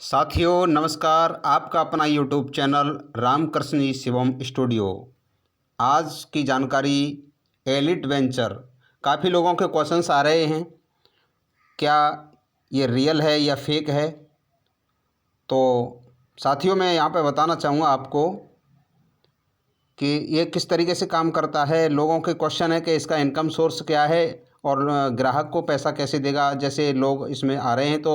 साथियों नमस्कार। आपका अपना YouTube channel Ramakrishna Shivam studio. आज की जानकारी एलिट वेंचर। काफ़ी लोगों के क्वेश्चंस आ रहे हैं, क्या ये रियल है या फेक है। तो साथियों मैं यहाँ पे बताना चाहूँगा आपको कि ये किस तरीके से काम करता है। लोगों के क्वेश्चन है कि इसका इनकम सोर्स क्या है और ग्राहक को पैसा कैसे देगा। जैसे लोग इसमें आ रहे हैं तो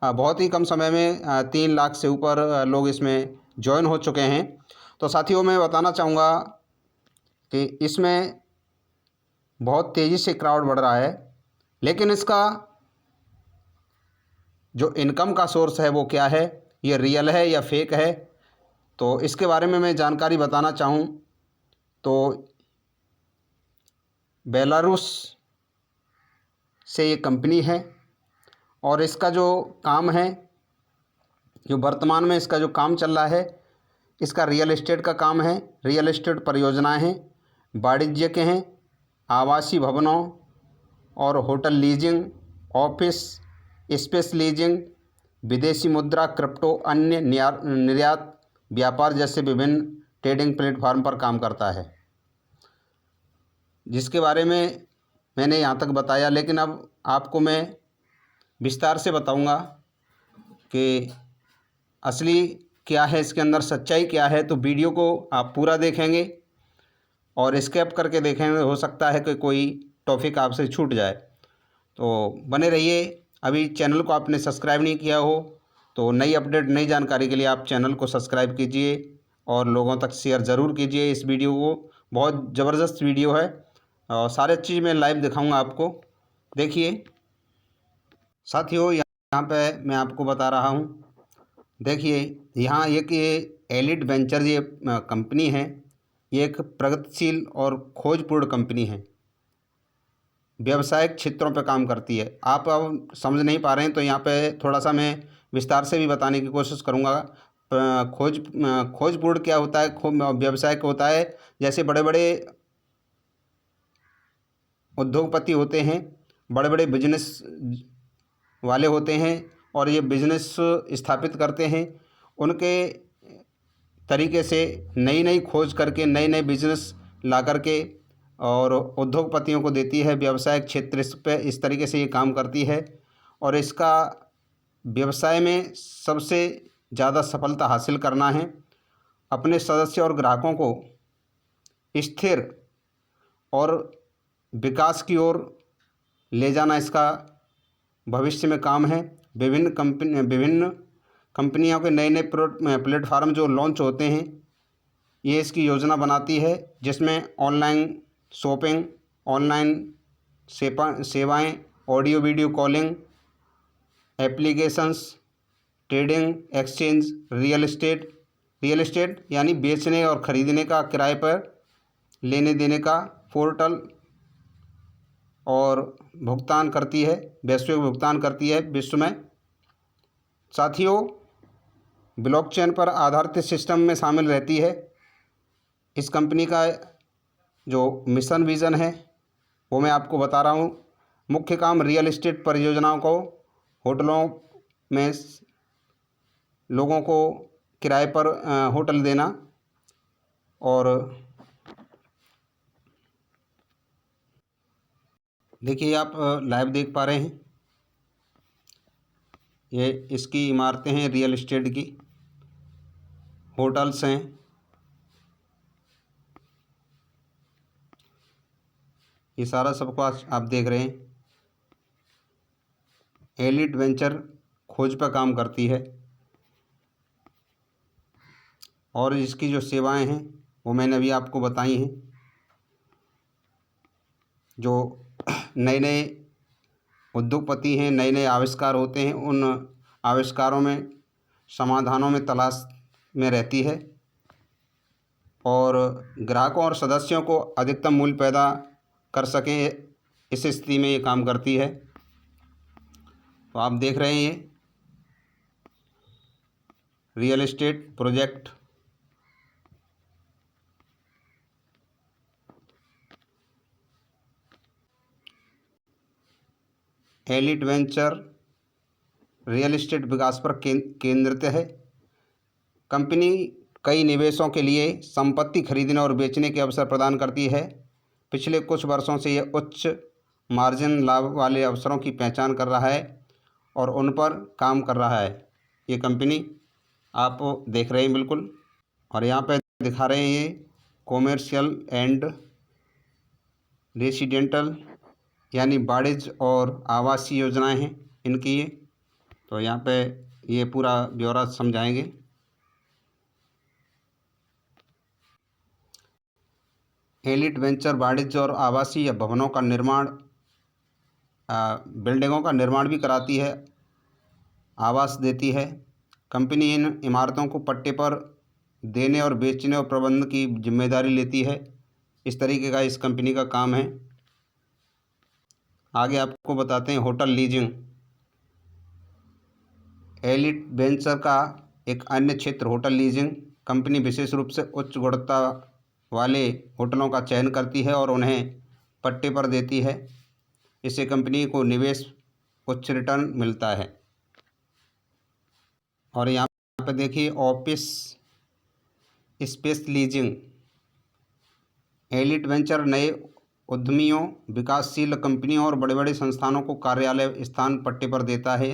बहुत ही कम समय में 3 लाख से ऊपर लोग इसमें ज्वाइन हो चुके हैं। तो साथियों मैं बताना चाहूँगा कि इसमें बहुत तेज़ी से क्राउड बढ़ रहा है, लेकिन इसका जो इनकम का सोर्स है वो क्या है, ये रियल है या फेक है, तो इसके बारे में मैं जानकारी बताना चाहूँ तो बेलारूस से ये कंपनी है और इसका जो काम है, जो वर्तमान में इसका जो काम चल रहा है, इसका रियल एस्टेट का काम है। रियल एस्टेट परियोजनाएं हैं, वाणिज्य के हैं, आवासीय भवनों और hotel leasing, office space leasing, विदेशी मुद्रा, क्रिप्टो, अन्य निर्यात व्यापार जैसे विभिन्न ट्रेडिंग प्लेटफॉर्म पर काम करता है, जिसके बारे में मैंने यहाँ तक बताया। लेकिन अब आपको मैं विस्तार से बताऊंगा कि असली क्या है, इसके अंदर सच्चाई क्या है। तो वीडियो को आप पूरा देखेंगे और स्किप करके देखेंगे, हो सकता है कि कोई टॉपिक आपसे छूट जाए। तो बने रहिए। अभी चैनल को आपने सब्सक्राइब नहीं किया हो तो नई अपडेट, नई जानकारी के लिए आप चैनल को सब्सक्राइब कीजिए और लोगों तक शेयर ज़रूर कीजिए इस वीडियो को। बहुत ज़बरदस्त वीडियो है और सारे चीज़ मैं लाइव दिखाऊंगा आपको। देखिए साथियों, यहाँ पे मैं आपको बता रहा हूँ। देखिए यहाँ एक ये एलिट वेंचर ये कंपनी है। ये एक प्रगतिशील और खोजपूर्ण कंपनी है, व्यावसायिक क्षेत्रों पर काम करती है। आप अब समझ नहीं पा रहे हैं तो यहाँ पे थोड़ा सा मैं विस्तार से भी बताने की कोशिश करूँगा। खोजपूर्ण क्या होता है, व्यावसायिक होता है। जैसे बड़े बड़े उद्योगपति होते हैं, बड़े बड़े बिजनेस वाले होते हैं और ये बिजनेस स्थापित करते हैं। उनके तरीके से नई नई खोज करके नए नए बिजनेस ला करके और उद्योगपतियों को देती है। व्यवसायिक क्षेत्र इस पे इस तरीके से ये काम करती है और इसका व्यवसाय में सबसे ज़्यादा सफलता हासिल करना है। अपने सदस्य और ग्राहकों को स्थिर और विकास की ओर ले जाना इसका भविष्य में काम है। विभिन्न कंपनियों के नए नए प्लेटफार्म जो लॉन्च होते हैं, ये इसकी योजना बनाती है, जिसमें ऑनलाइन शॉपिंग, ऑनलाइन सेवाएं, audio video calling applications, trading exchange, real estate यानी बेचने और ख़रीदने का, किराए पर लेने देने का पोर्टल और भुगतान करती है, वैश्विक भुगतान करती है विश्व में। साथियों ब्लॉकचेन पर आधारित सिस्टम में शामिल रहती है। इस कंपनी का जो मिशन विज़न है वो मैं आपको बता रहा हूँ। मुख्य काम रियल एस्टेट परियोजनाओं को होटलों में लोगों को किराए पर होटल देना। और देखिए आप लाइव देख पा रहे हैं, ये इसकी इमारतें हैं, रियल एस्टेट की होटल्स हैं। ये सारा सबको आप देख रहे हैं। एलिट वेंचर खोज पर काम करती है और इसकी जो सेवाएं हैं वो मैंने अभी आपको बताई हैं। जो नए नए उद्योगपति हैं, नए नए आविष्कार होते हैं, उन आविष्कारों में, समाधानों में तलाश में रहती है और ग्राहकों और सदस्यों को अधिकतम मूल्य पैदा कर सकें, इस स्थिति में ये काम करती है। तो आप देख रहे हैं ये real estate project. Elite venture real estate विकास पर केंद्रित है। कंपनी कई निवेशों के लिए संपत्ति खरीदने और बेचने के अवसर प्रदान करती है। पिछले कुछ वर्षों से यह उच्च मार्जिन लाभ वाले अवसरों की पहचान कर रहा है और उन पर काम कर रहा है। ये कंपनी आप देख रहे हैं बिल्कुल, और यहाँ पे दिखा रहे हैं ये कॉमर्शियल एंड रेसिडेंटल यानी वाणिज्य और आवासीय योजनाएं हैं इनकी ये। तो यहाँ पे ये पूरा ब्यौरा समझाएंगे। एलिट वेंचर वाणिज्य और आवासीय भवनों का निर्माण, बिल्डिंगों का निर्माण भी कराती है, आवास देती है। कंपनी इन इमारतों को पट्टे पर देने और बेचने और प्रबंधन की जिम्मेदारी लेती है। इस तरीके का इस कंपनी का काम है। आगे आपको बताते हैं होटल लीजिंग। एलिट वेंचर का एक अन्य क्षेत्र होटल लीजिंग। कंपनी विशेष रूप से उच्च गुणवत्ता वाले होटलों का चयन करती है और उन्हें पट्टे पर देती है। इससे कंपनी को निवेश उच्च रिटर्न मिलता है। और यहाँ पर देखिए office space leasing. Elite venture नए उद्यमियों, विकासशील कंपनियों और बड़े बड़े संस्थानों को कार्यालय स्थान पट्टे पर देता है।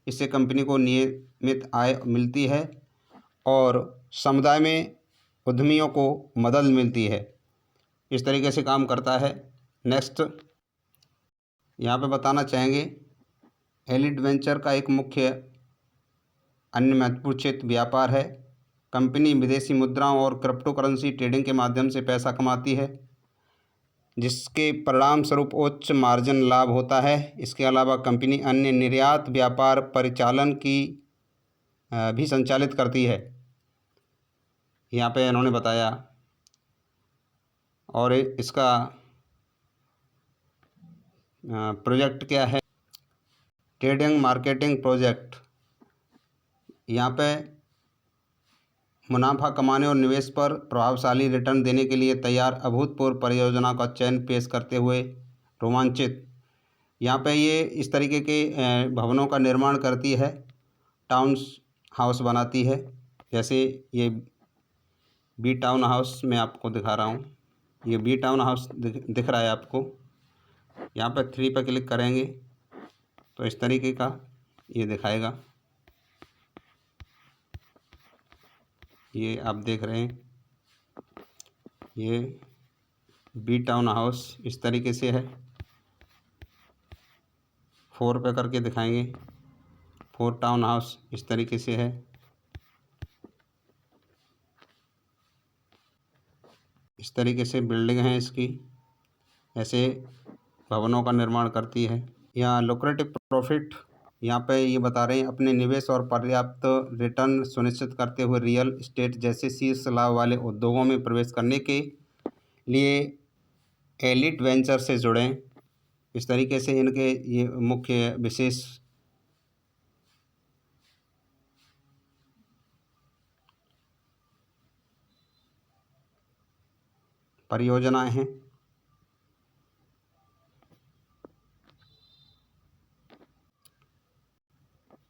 इससे कंपनी को नियमित आय मिलती है और समुदाय में उद्यमियों को मदद मिलती है। इस तरीके से काम करता है। नेक्स्ट यहाँ पे बताना चाहेंगे एलिट वेंचर का एक मुख्य अन्य महत्वपूर्ण क्षेत्र व्यापार है। कंपनी विदेशी मुद्राओं और क्रिप्टो करेंसी ट्रेडिंग के माध्यम से पैसा कमाती है, जिसके परिणाम स्वरूप उच्च मार्जिन लाभ होता है। इसके अलावा कंपनी अन्य निर्यात व्यापार परिचालन की भी संचालित करती है, यहाँ पे इन्होंने बताया। और इसका प्रोजेक्ट क्या है, ट्रेडिंग मार्केटिंग प्रोजेक्ट। यहाँ पे मुनाफा कमाने और निवेश पर प्रभावशाली रिटर्न देने के लिए तैयार अभूतपूर्व परियोजना का चयन पेश करते हुए रोमांचित। यहाँ पे ये इस तरीके के भवनों का निर्माण करती है, टाउन्स हाउस बनाती है। जैसे ये बी टाउन हाउस मैं आपको दिखा रहा हूँ। ये बी टाउन हाउस दिख रहा है आपको। यहाँ पर 3 पर क्लिक करेंगे तो इस तरीके का ये दिखाएगा। ये आप देख रहे हैं, ये बी टाउन हाउस इस तरीके से है। 4 पे करके दिखाएंगे, 4 टाउन हाउस इस तरीके से है। इस तरीके से बिल्डिंग है इसकी, ऐसे भवनों का निर्माण करती है। यहाँ लुक्रेटिव प्रॉफिट, यहाँ पे ये बता रहे हैं अपने निवेश और पर्याप्त रिटर्न सुनिश्चित करते हुए रियल एस्टेट जैसे शीर्ष लाभ वाले उद्योगों में प्रवेश करने के लिए एलिट वेंचर से जुड़ें। इस तरीके से इनके ये मुख्य विशेष परियोजनाएं हैं।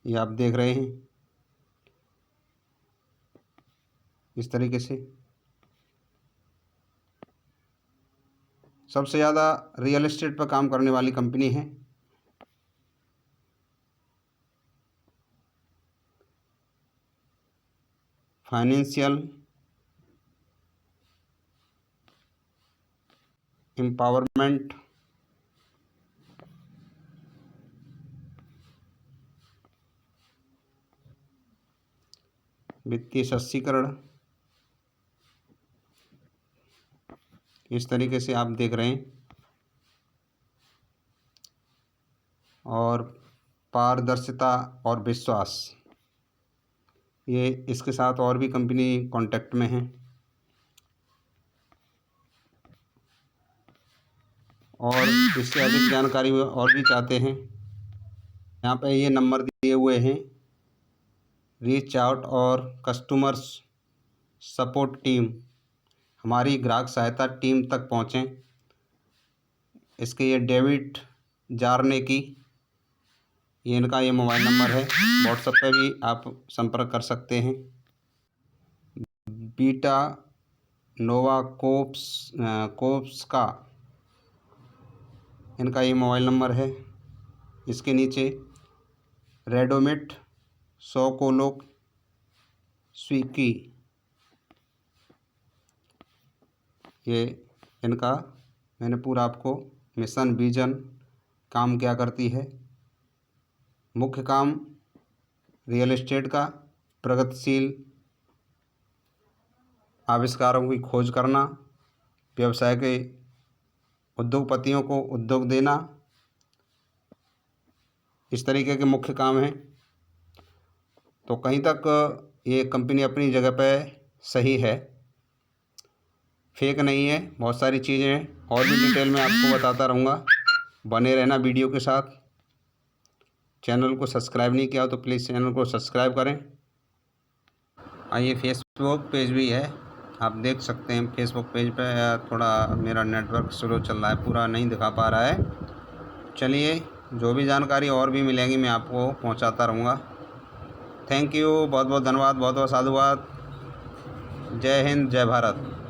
ये आप देख रहे हैं इस तरीके से। सबसे ज़्यादा रियल एस्टेट पर काम करने वाली कंपनी है। फाइनेंशियल एम्पावरमेंट, वित्तीय सशक्तिकरण, इस तरीके से आप देख रहे हैं। और पारदर्शिता और विश्वास, ये इसके साथ और भी कंपनी कांटेक्ट में है। और इससे अधिक जानकारी और भी चाहते हैं, यहाँ पे ये नंबर दिए हुए हैं। रीच आउट और कस्टमर्स सपोर्ट टीम, हमारी ग्राहक सहायता टीम तक पहुँचें। इसके ये डेविड जार्ने की ये इनका ये मोबाइल नंबर है। व्हाट्सएप पे भी आप संपर्क कर सकते हैं। बीटा नोवा कोप्स का इनका ये मोबाइल नंबर है। इसके नीचे रेडोमिट सोकोलोक स्विकी, ये इनका मैंने पूरा आपको मिशन विजन काम क्या करती है। मुख्य काम रियल एस्टेट का, प्रगतिशील आविष्कारों की खोज करना, व्यवसाय के उद्योगपतियों को उद्योग देना, इस तरीके के मुख्य काम हैं। तो कहीं तक ये कंपनी अपनी जगह पे सही है, फेक नहीं है। बहुत सारी चीज़ें हैं और भी डिटेल में आपको बताता रहूँगा। बने रहना वीडियो के साथ। चैनल को सब्सक्राइब नहीं किया हो तो प्लीज़ चैनल को सब्सक्राइब करें। ये फेसबुक पेज भी है, आप देख सकते हैं। फेसबुक पेज पे थोड़ा मेरा नेटवर्क स्लो चल रहा है, पूरा नहीं दिखा पा रहा है। चलिए, जो भी जानकारी और भी मिलेंगी मैं आपको पहुंचाता रहूँगा। थैंक यू, बहुत बहुत धन्यवाद, बहुत बहुत साधुवाद। जय हिंद, जय भारत।